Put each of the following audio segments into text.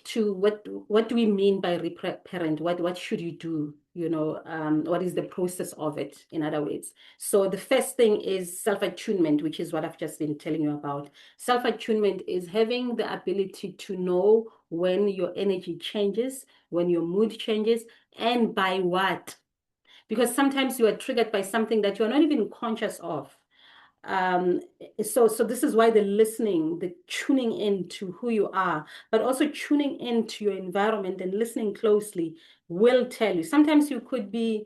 to what do we mean by reparent? What should you do? What is the process of it, in other words? So the first thing is self-attunement, which is what I've just been telling you about. Self-attunement is having the ability to know when your energy changes, when your mood changes, and by what. Because sometimes you are triggered by something that you're not even conscious of. Um, so this is why the listening, the tuning in to who you are, but also tuning into your environment and listening closely will tell you. Sometimes you'd be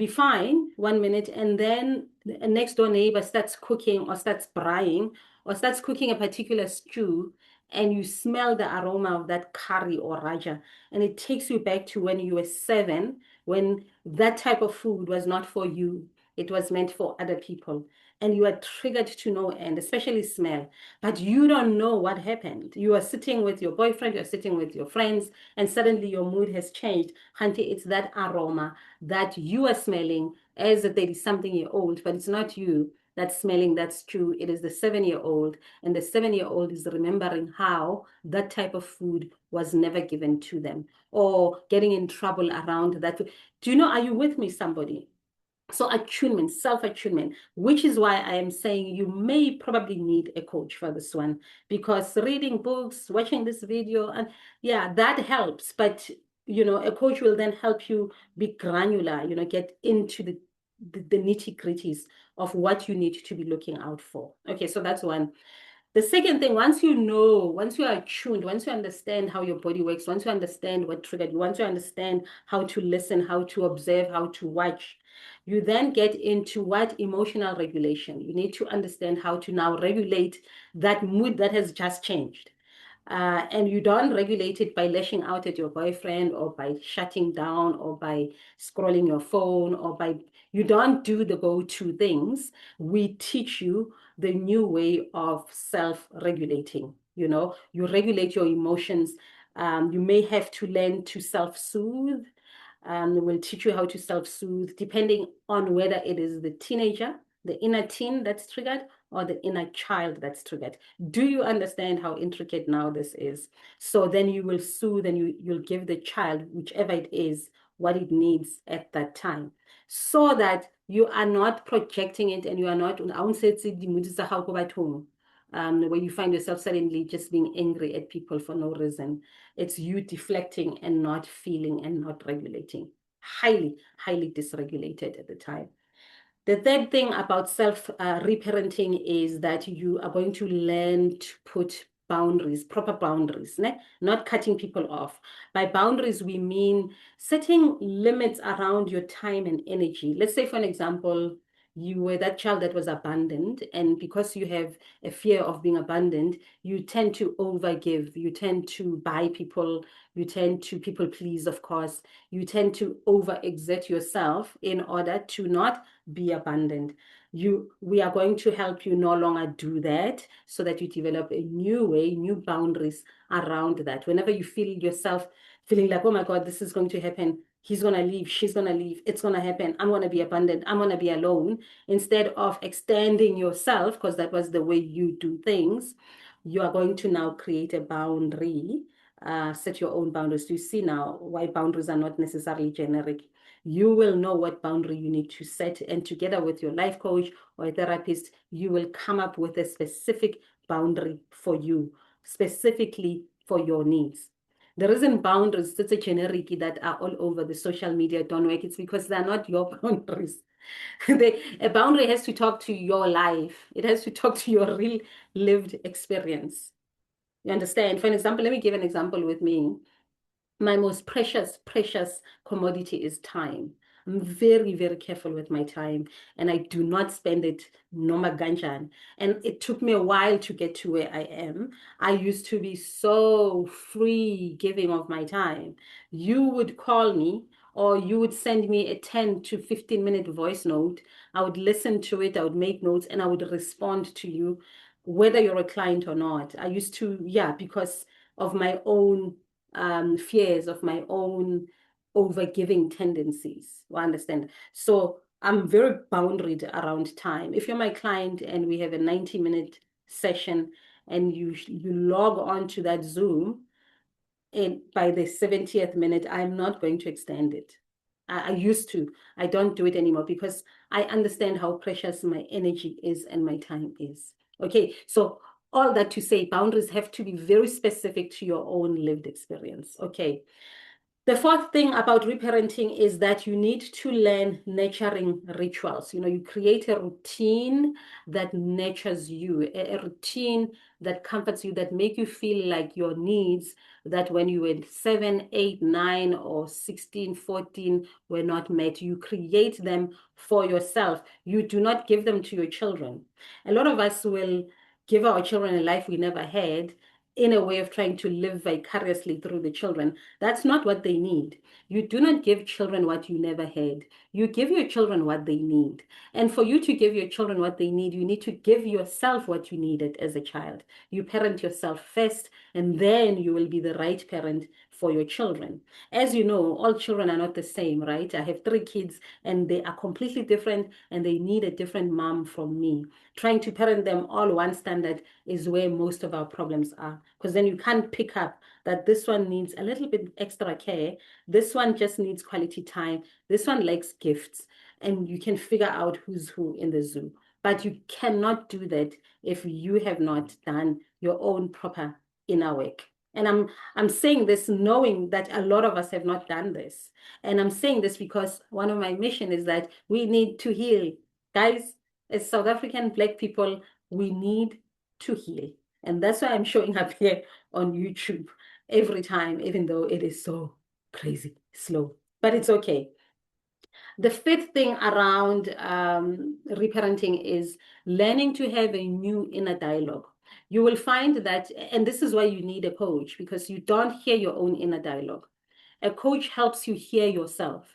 fine 1 minute, and then a next door neighbor starts cooking or starts braaiing or starts cooking a particular stew, and you smell the aroma of that curry or raja, and it takes you back to when you were 7, when that type of food was not for you. It was meant for other people. And you are triggered to no end, especially smell. But you don't know what happened. You are sitting with your boyfriend, you're sitting with your friends, and suddenly your mood has changed. Hanti, it's that aroma that you are smelling as a 30-something-year-old, but it's not you that's smelling that's true. It is the 7-year-old, and the 7-year-old is remembering how that type of food was never given to them or getting in trouble around that. Do you know, are you with me, somebody? So attunement, self-attunement, which is why I am saying you may probably need a coach for this one, because reading books, watching this video, and yeah, that helps. But, a coach will then help you be granular, get into the nitty-gritties of what you need to be looking out for. Okay, so that's one. The second thing, once you are tuned, once you understand how your body works, once you understand what triggered you, once you understand how to listen, how to observe, how to watch, you then get into what emotional regulation. You need to understand how to now regulate that mood that has just changed. And you don't regulate it by lashing out at your boyfriend or by shutting down or by scrolling your phone you don't do the go-to things. We teach you the new way of self-regulating. You regulate your emotions. You may have to learn to self-soothe. We'll teach you how to self-soothe depending on whether it is the teenager, the inner teen that's triggered, or the inner child that's triggered. Do you understand how intricate now this is? So then you will soothe and you'll give the child, whichever it is, what it needs at that time, so that you are not projecting it and you are not, where you find yourself suddenly just being angry at people for no reason. It's you deflecting and not feeling and not regulating. Highly, highly dysregulated at the time. The third thing about self-reparenting is that you are going to learn to put boundaries, proper boundaries, not cutting people off. By boundaries, we mean setting limits around your time and energy. Let's say, for an example, you were that child that was abandoned, and because you have a fear of being abandoned, you tend to overgive, you tend to buy people, you tend to people please, of course, you tend to overexert yourself in order to not be abandoned. We are going to help you no longer do that, so that you develop a new way, new boundaries around that. Whenever you feel yourself feeling like, oh my God, this is going to happen, he's going to leave, she's going to leave, it's going to happen, I'm going to be abandoned, I'm going to be alone, instead of extending yourself, because that was the way you do things, you are going to now create a boundary. Set your own boundaries. Do you see now why boundaries are not necessarily generic? You will know what boundary you need to set, and together with your life coach or a therapist, you will come up with a specific boundary for you, specifically for your needs. The reason boundaries, such a generic that are all over the social media don't work, it's because they're not your boundaries. A boundary has to talk to your life. It has to talk to your real lived experience. You understand? For an example, let me give an example with me. My most precious, precious commodity is time. I'm very, very careful with my time, and I do not spend it noma ganjan. And it took me a while to get to where I am. I used to be so free giving of my time. You would call me or you would send me a 10 to 15-minute voice note. I would listen to it, I would make notes, and I would respond to you, whether you're a client or not. I used to, yeah, because of my own fears, of my own overgiving tendencies. You understand? So I'm very boundaried around time. If you're my client and we have a 90-minute session and you log on to that Zoom, by the 70th minute, I'm not going to extend it. I used to. I don't do it anymore because I understand how precious my energy is and my time is. Okay, so all that to say, boundaries have to be very specific to your own lived experience. Okay. The fourth thing about reparenting is that you need to learn nurturing rituals. You create a routine that nurtures you, a routine that comforts you, that make you feel like your needs that when you were 7, 8, 9, or 16, 14 were not met. You create them for yourself. You do not give them to your children. A lot of us will give our children a life we never had in a way of trying to live vicariously through the children. That's not what they need. You do not give children what you never had. You give your children what they need. And for you to give your children what they need, you need to give yourself what you needed as a child. You parent yourself first, and then you will be the right parent for your children. As you know, all children are not the same, right? I have 3 kids, and they are completely different, and they need a different mom from me. Trying to parent them all one standard is where most of our problems are, because then you can't pick up that this one needs a little bit extra care, this one just needs quality time, this one likes gifts, and you can figure out who's who in the zoo. But you cannot do that if you have not done your own proper inner work. And I'm saying this knowing that a lot of us have not done this. And I'm saying this because one of my mission is that we need to heal. Guys, as South African Black people, we need to heal. And that's why I'm showing up here on YouTube every time, even though it is so crazy slow. But it's okay. The fifth thing around reparenting is learning to have a new inner dialogue. You will find that, and this is why you need a coach, because you don't hear your own inner dialogue. A coach helps you hear yourself.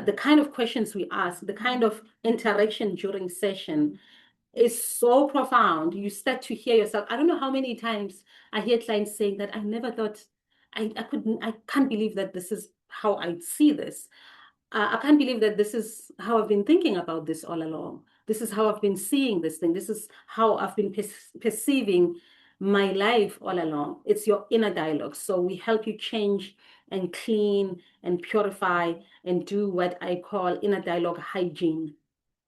The kind of questions we ask, the kind of interaction during session, is so profound. You start to hear yourself. I don't know how many times I hear clients saying that I never thought I can't believe that this is how I see this. I can't believe that this is how I've been thinking about this all along. This is how I've been seeing this thing. This is how I've been perceiving my life all along. It's your inner dialogue. So we help you change and clean and purify and do what I call inner dialogue hygiene.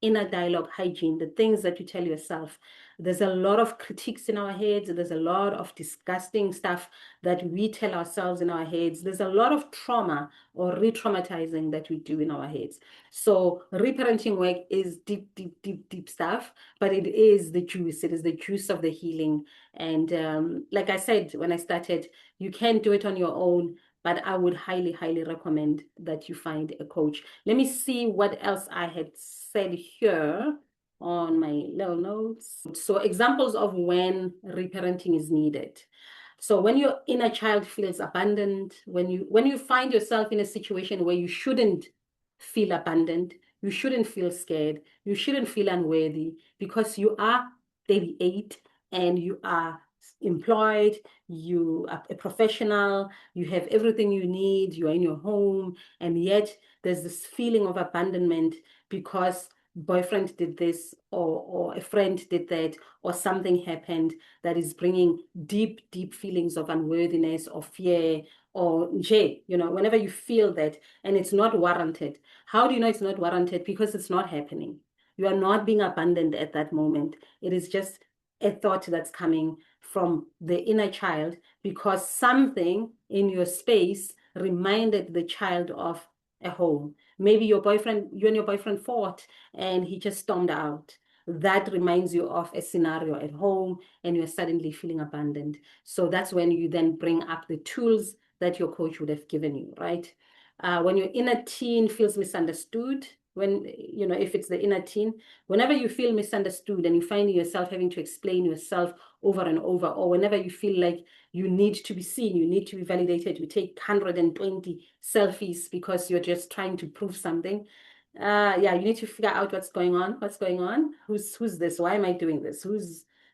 Inner dialogue hygiene, the things that you tell yourself. There's a lot of critiques in our heads. There's a lot of disgusting stuff that we tell ourselves in our heads. There's a lot of trauma or re-traumatizing that we do in our heads. So reparenting work is deep, deep, deep, deep stuff, but it is the juice. It is the juice of the healing. And like I said, when I started, you can do it on your own, but I would highly, highly recommend that you find a coach. Let me see what else I had said here on my little notes. So examples of when reparenting is needed. So when your inner child feels abandoned, when you find yourself in a situation where you shouldn't feel abandoned, you shouldn't feel scared, you shouldn't feel unworthy, because you are 38 and you are employed, you are a professional, you have everything you need, you are in your home, and yet there's this feeling of abandonment because boyfriend did this, or a friend did that, or something happened that is bringing deep, deep feelings of unworthiness or fear or whenever you feel that and it's not warranted. How do you know it's not warranted? Because it's not happening. You are not being abandoned at that moment. It is just a thought that's coming from the inner child because something in your space reminded the child of a home. Maybe you and your boyfriend fought and he just stormed out. That reminds you of a scenario at home and you're suddenly feeling abandoned. So that's when you then bring up the tools that your coach would have given you, right? When your inner teen feels misunderstood, if it's the inner teen, whenever you feel misunderstood and you find yourself having to explain yourself over and over, or whenever you feel like you need to be seen, you need to be validated, you take 120 selfies because you're just trying to prove something. Yeah, you need to figure out what's going on. What's going on? Who's this? Why am I doing this?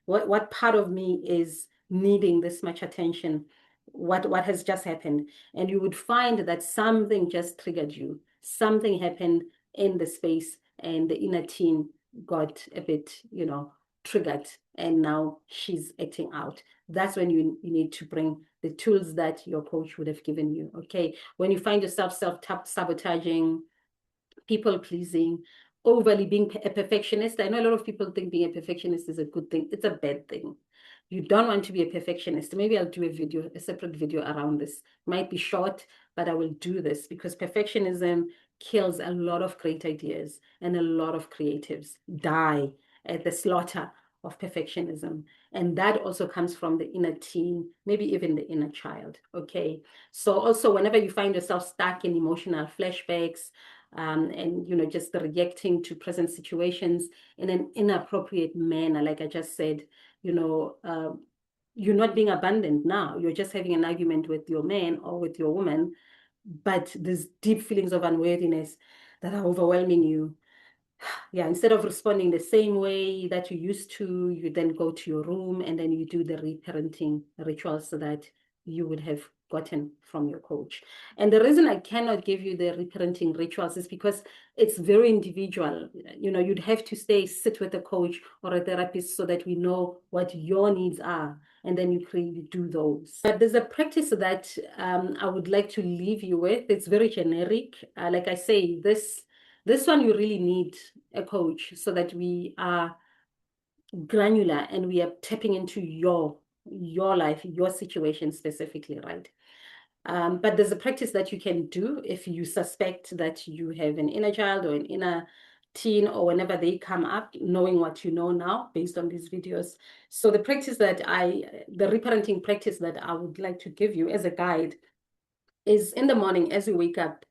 What part of me is needing this much attention? What has just happened? And you would find that something just triggered you. Something happened in the space and the inner teen got a bit, triggered. and now she's acting out. That's when you need to bring the tools that your coach would have given you. Okay. When you find yourself self-sabotaging, people pleasing, overly being a perfectionist. I know a lot of people think being a perfectionist is a good thing. It's a bad thing. You don't want to be a perfectionist. Maybe I'll do a separate video around this. Might be short, but I will do this because perfectionism kills a lot of great ideas, and a lot of creatives die at the slaughter of perfectionism. And that also comes from the inner teen, maybe even the inner child. Okay. So also whenever you find yourself stuck in emotional flashbacks, and just reacting to present situations in an inappropriate manner, like I just said, you know, uh, you're not being abandoned now. You're just having an argument with your man or with your woman, but there's deep feelings of unworthiness that are overwhelming you. Yeah, instead of responding the same way that you used to, you then go to your room and then you do the reparenting rituals that you would have gotten from your coach. And the reason I cannot give you the reparenting rituals is because it's very individual. You'd have to sit with a coach or a therapist so that we know what your needs are, and then you do those. But there's a practice that I would like to leave you with. It's very generic. Like I say, this one you really need a coach so that we are granular and we are tapping into your life, your situation specifically, right? But there's a practice that you can do if you suspect that you have an inner child or an inner teen, or whenever they come up, knowing what you know now based on these videos. So the reparenting practice that I would like to give you as a guide is in the morning as you wake up,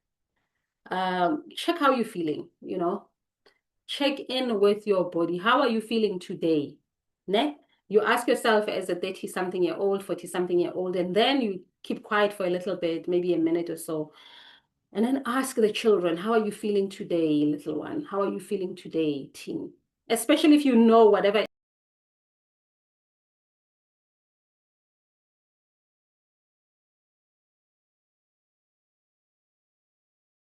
check how you're feeling, check in with your body. How are you feeling today? Ne? You ask yourself as a 30-something-year-old, 40-something-year-old, and then you keep quiet for a little bit, maybe a minute or so. And then ask the children, how are you feeling today, little one? How are you feeling today, teen? Especially if you know whatever